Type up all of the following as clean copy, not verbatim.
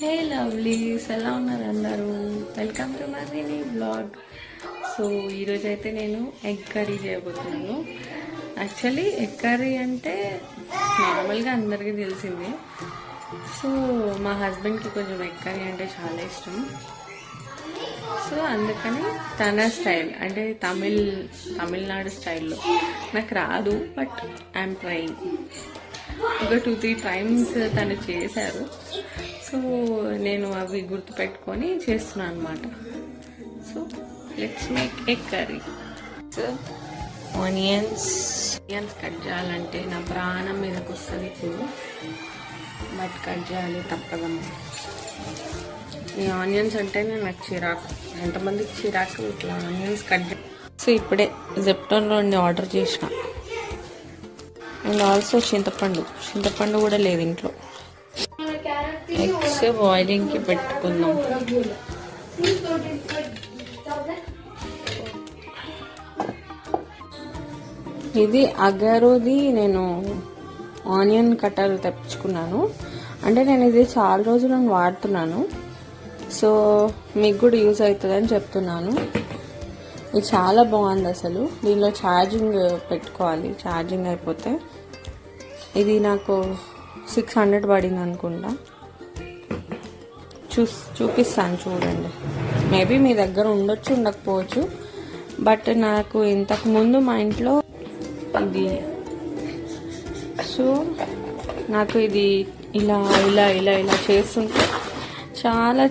హే lovelies, ఎలా ఉన్నారు అందరూ? Welcome to my mini blog. So ఈరోజు అయితే నేను ఎగ్ కర్రీ చేయబోతున్నాను. యాక్చువల్లీ ఎగ్ కర్రీ అంటే నార్మల్గా అందరికీ తెలిసిందే. సో మా హస్బెండ్కి కొంచెం ఎగ్ కర్రీ అంటే చాలా ఇష్టం. సో అందుకని తన స్టైల్ అంటే తమిళనాడు స్టైల్లో నాకు రాదు, బట్ ఐఎమ్ ట్రైయింగ్. ఒక 2-3 టైమ్స్ తను చేశారు. సో నేను అవి గుర్తుపెట్టుకొని చేస్తున్నాను అనమాట. So let's make egg curry. So onions cut చేయాలంటే నా ప్రాణం మీదకి వస్తుంది ఇప్పుడు, బట్ కట్ చేయాలి తప్పదమ్మా. ఈ ఆనియన్స్ అంటేనే నాకు చిరాకు. ఎంతమందికి చిరాకు ఇట్లా ఆనియన్స్ కట్ చేయాలి. సో ఇప్పుడే జెప్టోన్లో ఆర్డర్ చేసిన. అండ్ ఆల్సో చింతపండు కూడా లేదు ఇంట్లో. ఎగ్స్ బాయిలింగ్కి పెట్టుకుందాం. ఇది అగరోది నేను ఆనియన్ కట్టర్ తెప్పించుకున్నాను. అంటే నేను ఇది చాలా రోజులు వాడుతున్నాను. సో మీకు కూడా యూజ్ అవుతుందని చెప్తున్నాను. ఇది చాలా బాగుంది అసలు. దీనిలో ఛార్జింగ్ పెట్టుకోవాలి, ఛార్జింగ్ అయిపోతే. ఇది నాకు 600 పడింది అనుకుంటా. చూపిస్తాను చూడండి. మేబీ మీ దగ్గర ఉండొచ్చు ఉండకపోవచ్చు, బట్ నాకు ఇంతకు ముందు మా ఇంట్లో ఇది, సో నాకు ఇది ఇలా ఇలా ఇలా ఇలా చేస్తుంటే చాలా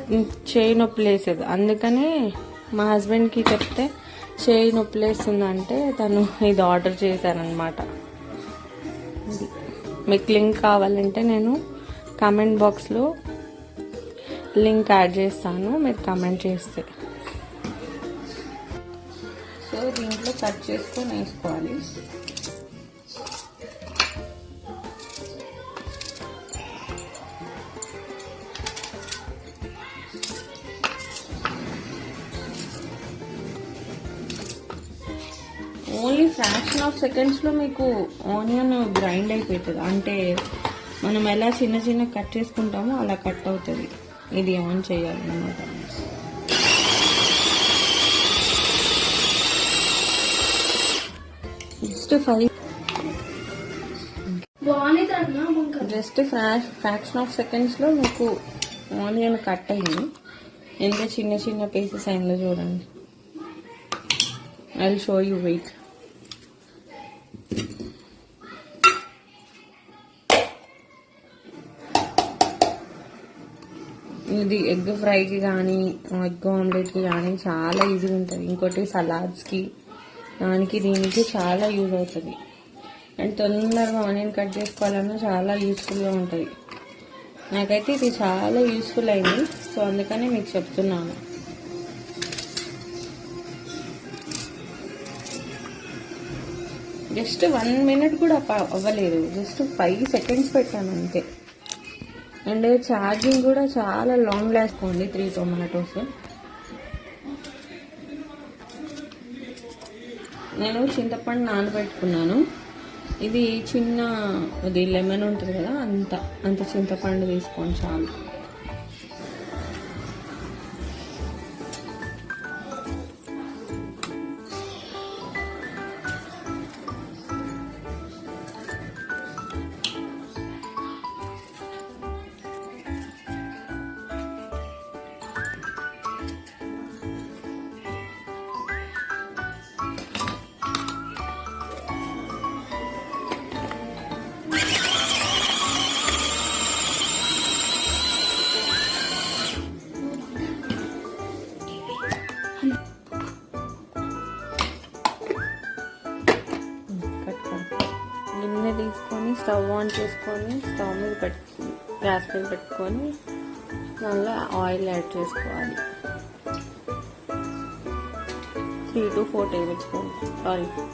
చేయి నొప్పి లేసేది. అందుకని మా హస్బెండ్కి చెప్తే చేయి నొప్పి లేస్తుందంటే తను ఇది ఆర్డర్ చేశారనమాట. మీకు లింక్ కావాలంటే నేను కామెంట్ బాక్స్లో లింక్ యాడ్ చేస్తాను, మీరు కామెంట్ చేస్తే. సో దీంట్లో కట్ చేసుకొని వేసుకోవాలి. ఓన్లీ ఫ్రాక్షన్ ఆఫ్ సెకండ్స్లో మీకు ఆనియన్ గ్రైండ్ అయిపోతుంది. అంటే మనం ఎలా చిన్న చిన్న కట్ చేసుకుంటామో అలా కట్ అవుతుంది. ఇది ఆన్ చేయాలన్నమాట. జస్ట్ ఫ్రాక్షన్ ఆఫ్ సెకండ్స్లో మీకు ఆనియన్ కట్ అయింది. ఎంత చిన్న చిన్న పీసెస్ అయిందో చూడండి. I will show you, wait. ఇది ఎగ్ ఫ్రైకి కానీ ఎగ్ ఆమ్లెట్కి కానీ చాలా ఈజీగా ఉంటుంది. ఇంకోటి సలాడ్స్కి దీనికి చాలా యూజ్ అవుతుంది. అండ్ తొందరగా ఆనియన్ కట్ చేసుకోవాలన్నా చాలా యూస్ఫుల్గా ఉంటుంది. నాకైతే ఇది చాలా యూస్ఫుల్ అయింది. సో అందుకనే మీకు చెప్తున్నాను. జస్ట్ 1 minute కూడా అవ్వలేదు, జస్ట్ 5 seconds పెట్టాను అంతే. అండ్ ఛార్జింగ్ కూడా చాలా లాంగ్ లాస్ట్ ఉంది. 3 tomatoes. నేను చింతపండు నానబెట్టుకున్నాను. ఇది ఇది లెమన్ ఉంటుంది కదా, అంత చింతపండు తీసుకోండి చాలు. గిన్నె తీసుకొని స్టవ్ ఆన్ చేసుకొని స్టవ్ మీద గ్యాస్ మీద పెట్టుకొని దానిలో ఆయిల్ యాడ్ చేసుకోవాలి. 3 to 4 tablespoons.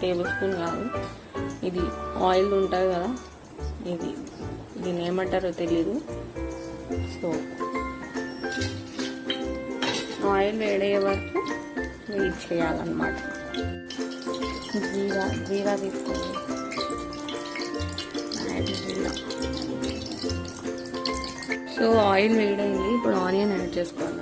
టేబుల్ స్పూన్ కాదు, ఇది ఆయిల్ ఉంటుంది కదా, దీన్ని ఏమంటారో తెలీదు. సో ఆయిల్ వేడయ్యే వరకు వెయిట్ చేయాలన్నమాట. జీరా తీసుకోండి. సో సో ఆయిల్ వేడైంది, ఇప్పుడు ఆనియన్ యాడ్ చేసుకోవాలి.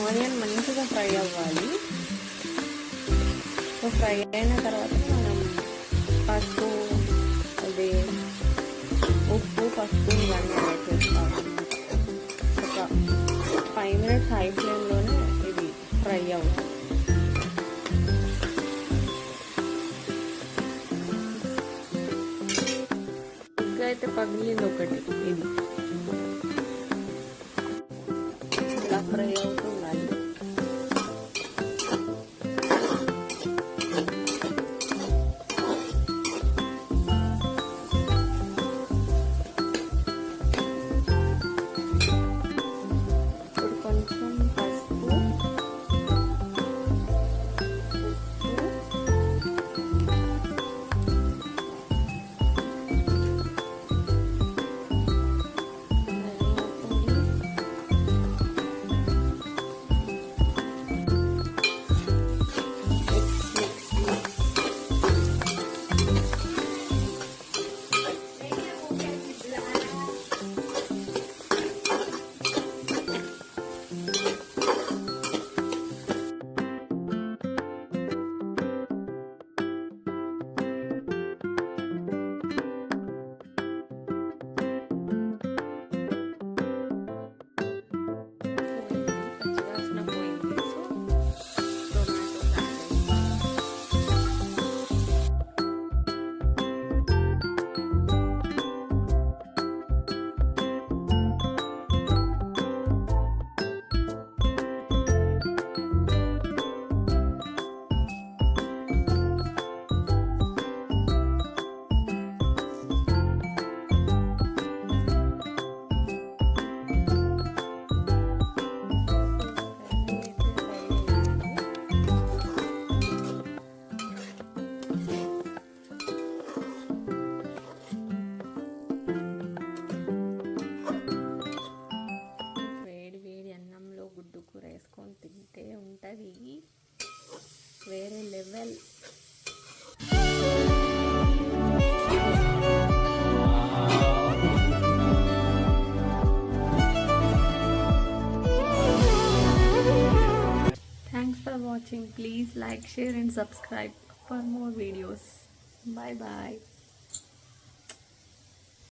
ఆనియన్ మంచిగా ఫ్రై అవ్వాలి. సో ఫ్రై అయిన తర్వాత మనం పసుపు, అదే ఉప్పు, పసుపు ఇవన్నీ యాడ్ చేసుకోవాలి. ఒక 5 మినిట్స్ హై ఫ్లేమ్లోనే ఇది ఫ్రై అవ్వాలి. ఇంకా అయితే పగిలింది ఒకటి, ఇది ఇలా ఫ్రై అవుతుంది. తింటే ఉంటుంది వేరే level. Thanks for watching. Please like, share and subscribe for more videos. Bye bye.